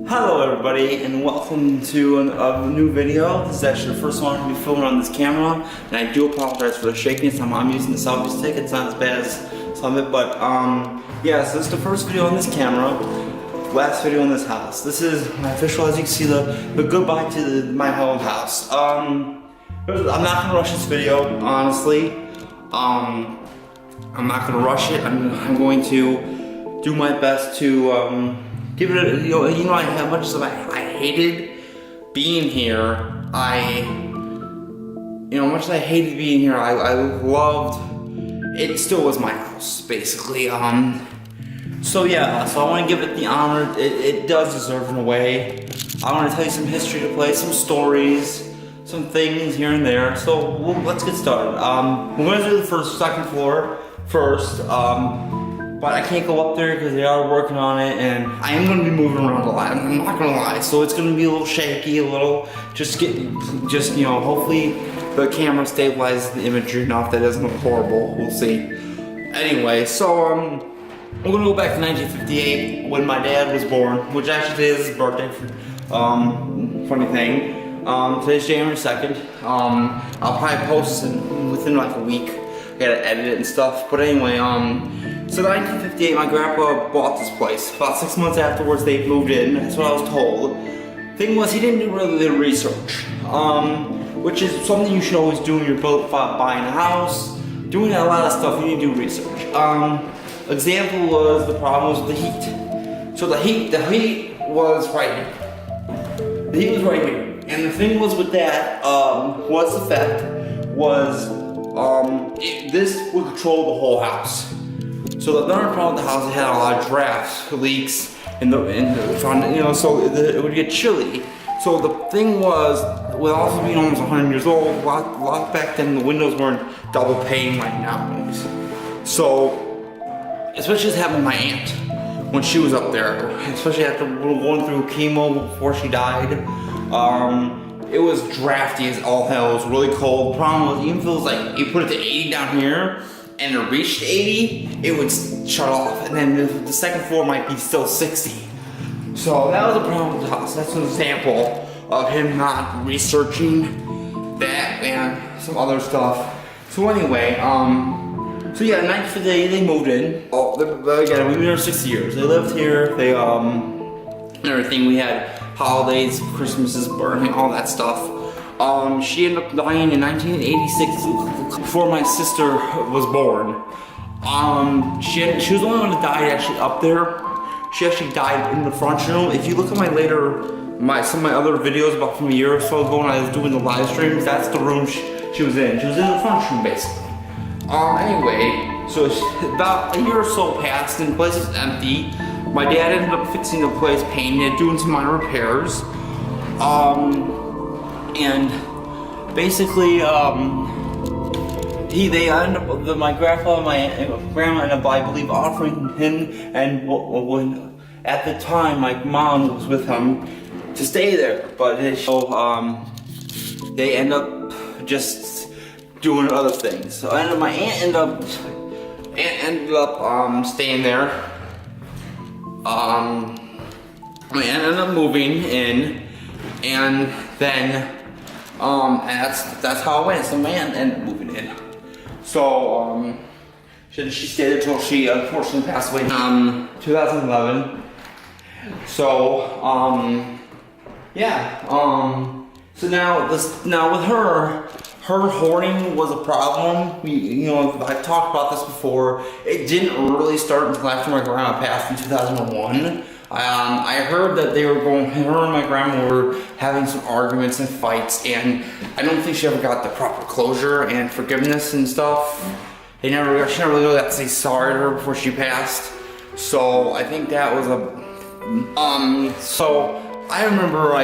Hello everybody and welcome to a new video. This is actually the first one I'm going to be filming on this camera, and I do apologize for the shakiness. I'm using the selfie stick. It's not as bad as some of it, but yeah, so this is the first video on this camera, last video in this house. This is my official, as you can see, the goodbye to my old house. I'm not going to rush this video, honestly. I'm not going to rush it. I'm going to do my best to give it a, you know, how much as I hated being here, much as I hated being here, I loved, it still was my house, basically. So yeah, so I want to give it the honor it does deserve in a way. I want to tell you some history to play, some stories, some things here and there. So let's get started. We're going to do the second floor first. But I can't go up there because they are working on it, and I am going to be moving around a lot. I'm not going to lie, so it's going to be a little shaky, a little, hopefully the camera stabilizes the imagery enough that it doesn't look horrible. We'll see. Anyway, so we're going to go back to 1958 when my dad was born, which actually is his birthday. Funny thing. Today's January 2nd. I'll probably post it within like a week. I gotta edit it and stuff. But anyway, so 1958, my grandpa bought this place. About 6 months afterwards, they moved in. That's what I was told. Thing was, he didn't do really the research, which is something you should always do when you're buying a house. Doing a lot of stuff, you need to do research. Example was the problem was with the heat. So the heat was right here. The heat was right here. And the thing was with that, what's the fact was, this would control the whole house. So the other problem with the house, it had a lot of drafts, leaks in the front, so it would get chilly. So the thing was, with also being almost 100 years old, a lot back then the windows weren't double pane like nowadays. So, especially this happened to my aunt when she was up there, especially after going through chemo before she died. It was drafty as all hell. It was really cold. The problem was, even if it was like, you put it to 80 down here, and it reached 80, it would shut off, and then the second floor might be still 60. So that was a problem with the house. That's an example of him not researching that and some other stuff. So anyway, so yeah, 1958 they moved in. Oh, again, we've been here 60 years. They lived here. They everything. We had holidays, Christmases, burning, all that stuff. She ended up dying in 1986 before my sister was born. She was the only one that died actually up there. She actually died in the front room. If you look at some of my other videos about from a year or so ago when I was doing the live streams, that's the room she was in. She was in the front room basically. Anyway, so about a year or so passed and the place was empty. My dad ended up fixing the place, painting it, doing some minor repairs. And basically, they ended up, my grandpa and my grandma ended up, I believe, offering him, and when at the time my mom was with him, to stay there. But they end up just doing other things. So my aunt ended up staying there. My aunt ended up moving in, and then and that's how it went. So my aunt ended up moving in. So she stayed until she unfortunately passed away in 2011. So yeah. So now with her hoarding was a problem. I've talked about this before. It didn't really start until after my grandma passed in 2001. I heard that her and my grandma were having some arguments and fights, and I don't think she ever got the proper closure and forgiveness and stuff. She never really got to say sorry to her before she passed. So I think that was so I remember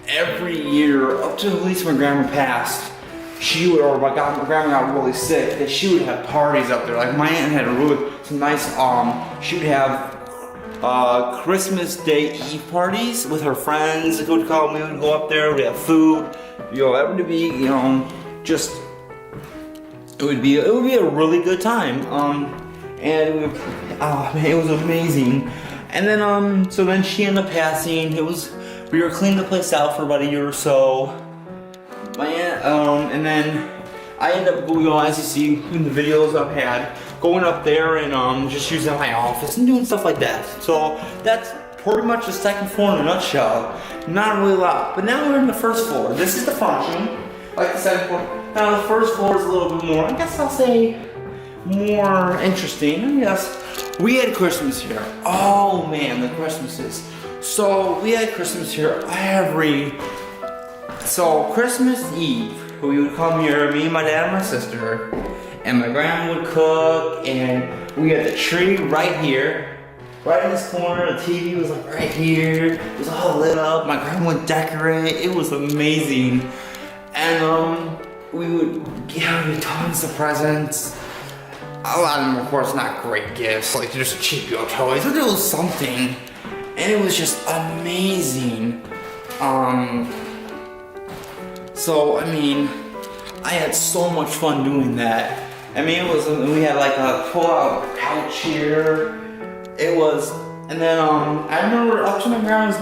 every year, up to at least when grandma passed, my grandma got really sick, that she would have parties up there. Like my aunt had some nice, she would have Christmas Day Eve parties with her friends. We would go up there, we'd have food, it would be, just, it would be a really good time. And it was amazing. And then so then she ended up passing. We were cleaning the place out for about a year or so. My aunt, and then I ended up going on, as you see in the videos I've had, going up there and just using my office and doing stuff like that. So that's pretty much the second floor in a nutshell. Not really a lot, but now we're in the first floor. This is the function, like the second floor. Now the first floor is a little bit more, I guess I'll say, more interesting. Yes, we had Christmas here. Oh man, the Christmases. So we had Christmas here so Christmas Eve, we would come here, me, my dad, and my sister, and my grandma would cook, and we had the tree right here. Right in this corner, the TV was like right here. It was all lit up. My grandma would decorate. It was amazing. And we would give tons of presents. A lot of them, of course, not great gifts, like just cheap toys, but it was something. And it was just amazing. So, I mean, I had so much fun doing that. I mean, we had like a pull-out couch here. And then I remember up to my grandma's,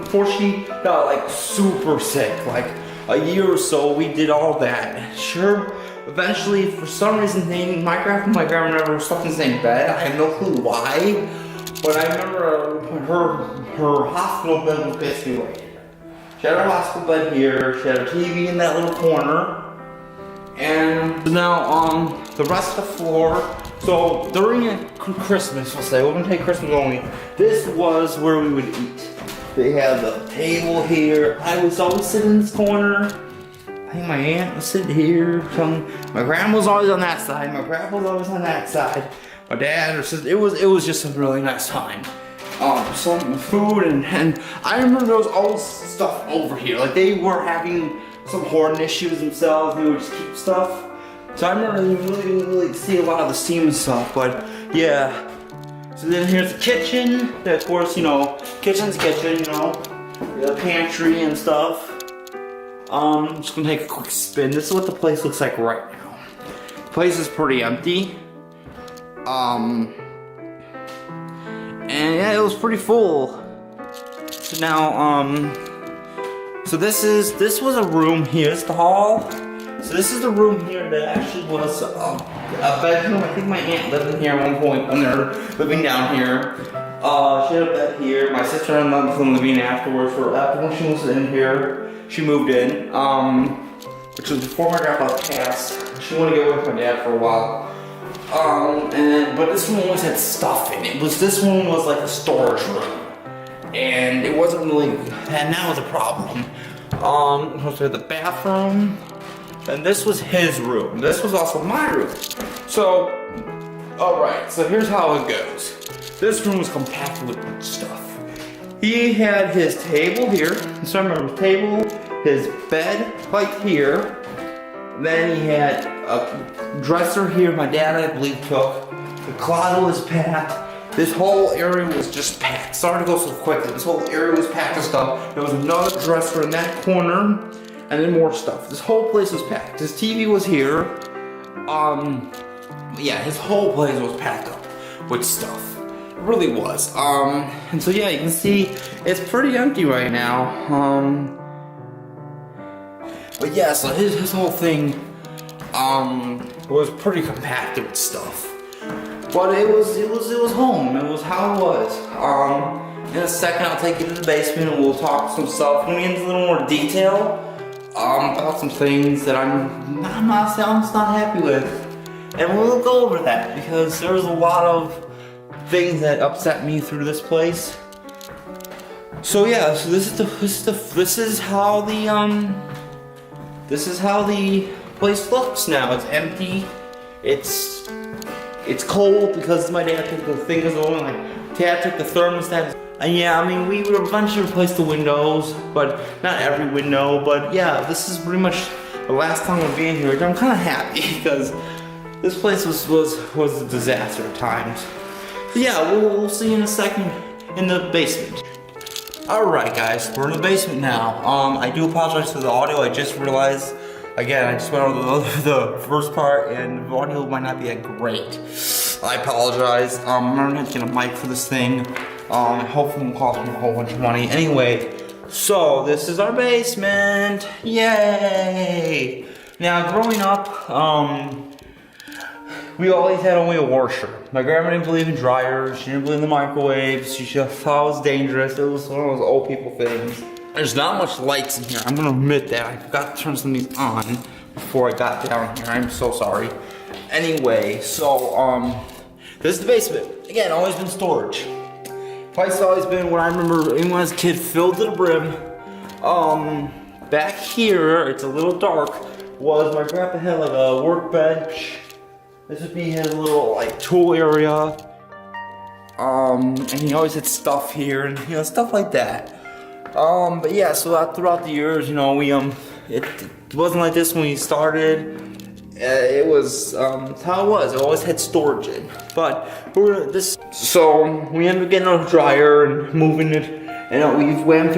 before she got like super sick, like a year or so, we did all that. Sure, eventually, for some reason, my grandma never slept in the same bed. I have no clue why, but I remember her hospital bed was basically right here. She had her hospital bed here, she had her TV in that little corner, and now the rest of the floor. So during Christmas, we'll say, we're gonna take Christmas only. This was where we would eat. They had the table here. I was always sitting in this corner. I think my aunt was sitting here. My grandma was always on that side. My grandpa was always on that side. My dad or sister. It was just a really nice time. Some food and I remember there was always stuff over here. Like they were having some hoarding issues themselves. They would just keep stuff. So I remember really see a lot of the steam and stuff, but yeah. So then here's the kitchen. Of course, you know, kitchen's kitchen, you know. The pantry and stuff. I'm just gonna take a quick spin. This is what the place looks like right now. The place is pretty empty. And yeah, it was pretty full. So now, so this was a room here. It's the hall. So this is the room here that actually was a bedroom. I think my aunt lived in here at one point when they were living down here. She had a bed here. My sister and mom was living afterwards. After when she was in here, she moved in, which was before my grandpa passed. She wanted to get away with my dad for a while. But this one always had stuff in it. This one was like a storage room, and it wasn't really. And that was a problem. So the bathroom. And this was his room. This was also my room. So, alright, so here's how it goes. This room was compacted with stuff. He had his table here. So I remember his table, his bed right here. Then he had a dresser here. My dad, I believe, took. The closet was packed. This whole area was just packed. Sorry to go so quickly. This whole area was packed with stuff. There was another dresser in that corner. And then more stuff. This whole place was packed. His TV was here. Yeah, his whole place was packed up with stuff. It really was. And so yeah, you can see it's pretty empty right now. But yeah, so his whole thing was pretty compacted with stuff. But it was home. It was how it was. In a second, I'll take you to the basement and we'll talk some stuff. We're gonna get into a little more detail. About some things that I'm just not happy with, and we'll go over that because there's a lot of things that upset me through this place. So yeah, so this is how the place looks now. It's empty. It's cold because my dad took the things on. My dad took the thermostat. And yeah, I mean, we would eventually replace the windows, but not every window. But yeah, this is pretty much the last time I'm being here. I'm kind of happy because this place was a disaster at times. So yeah, we'll see you in a second in the basement. Alright guys, we're in the basement now. I do apologize for the audio. I just realized, again, I just went over the first part and the audio might not be that great. I apologize. I'm gonna have to get a mic for this thing. Hopefully it won't cost me a whole bunch of money. Anyway, so this is our basement. Yay! Now, growing up, we always had only a washer. My grandma didn't believe in dryers. She didn't believe in the microwaves. She just thought it was dangerous. It was one of those old people things. There's not much lights in here. I'm gonna admit that. I forgot to turn some of these on before I got down here. I'm so sorry. Anyway, so, this is the basement. Again, always been storage. Place has always been what I remember even when I was a kid, filled to the brim. Back here, it's a little dark, was my grandpa had like a workbench. This would be his little like tool area. And he always had stuff here and you know, stuff like that. But yeah, so throughout the years, you know, we it wasn't like this when we started. It was how it was. It always had storage in, but so we ended up getting a dryer and moving it, and we've gone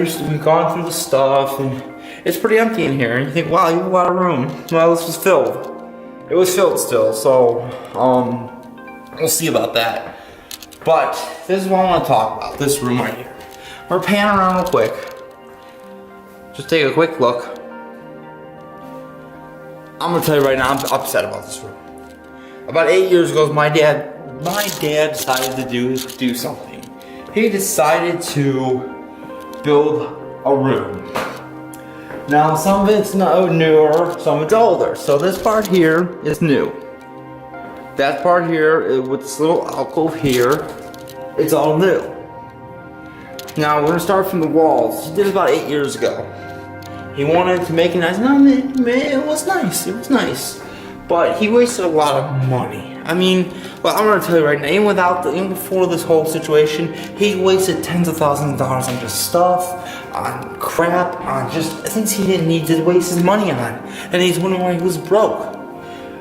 through the stuff, and it's pretty empty in here. And you think, wow, you have a lot of room. Well, this was filled. It was filled still, so we'll see about that. But this is what I want to talk about. This room right here. We're panning around real quick. Just take a quick look. I'm gonna tell you right now, I'm upset about this room. About 8 years ago, my dad decided to do something. He decided to build a room. Now, some of it's newer, some of it's older. So this part here is new. That part here, with this little alcove here, it's all new. Now, we're gonna start from the walls. He did it about 8 years ago. He wanted to make it nice. No, it was nice. It was nice. But he wasted a lot of money. I mean, well, I'm gonna tell you right now, even before this whole situation, he wasted tens of thousands of dollars on just stuff, on crap, on just things he didn't need to waste his money on. And he's wondering why he was broke.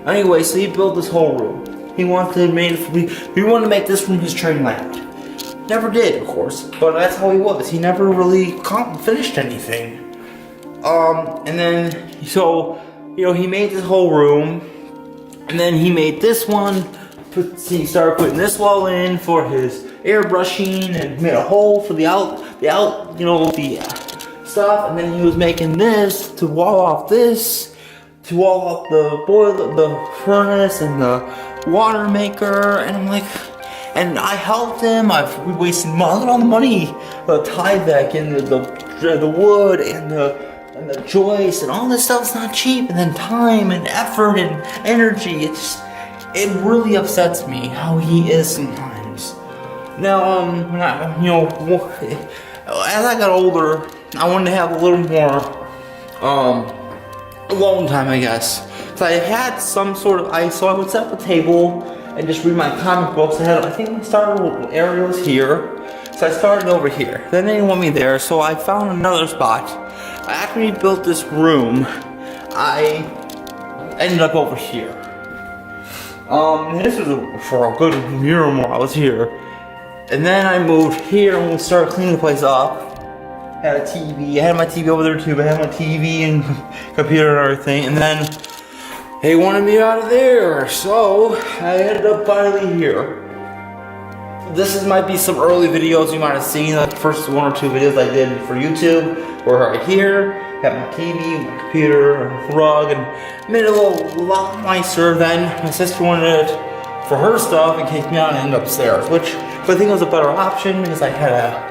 Anyway, so he built this whole room. He wanted to make this room his train land. Never did, of course, but that's how he was. He never really finished anything. And then, so, you know, he made this whole room, and then he made this one, he started putting this wall in for his airbrushing, and made a hole for the stuff, and then he was making this to wall off this, to wall off the boiler, the furnace, and the water maker, and I'm like, and I helped him. We wasted money, look at all the money, the Tyvek and the wood and the joists and all this stuff's not cheap, and then time and effort and energy. It really upsets me how he is sometimes. Now, as I got older, I wanted to have a little more alone time, I guess. So I had some sort of so I would set up a table and just read my comic books. I think I started with Ariel's here. So I started over here. Then they didn't want me there, so I found another spot. After we built this room, I ended up over here. This was for a good year or more I was here. And then I moved here and we started cleaning the place up. Had a TV, I had my TV over there too, but I had my TV and computer and everything. And then they wanted me out of there, so I ended up finally here. Might be some early videos you might have seen, like the first 1 or 2 videos I did for YouTube, were right here. Had my TV, my computer, a rug, and made it a lot nicer. Then my sister wanted it for her stuff and kicked me out and ended upstairs, which I think was a better option because I had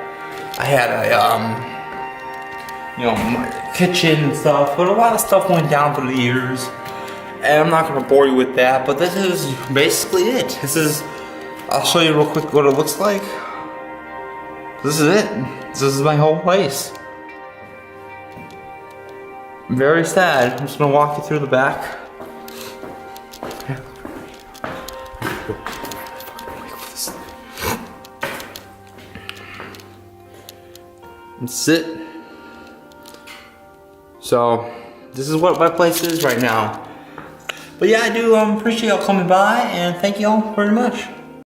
my kitchen and stuff. But a lot of stuff went down through the years, and I'm not gonna bore you with that. But this is basically it. I'll show you real quick what it looks like. This is it. This is my whole place. I'm very sad. I'm just gonna walk you through the back. That's it. So, this is what my place is right now. But yeah, I do appreciate y'all coming by, and thank you all very much.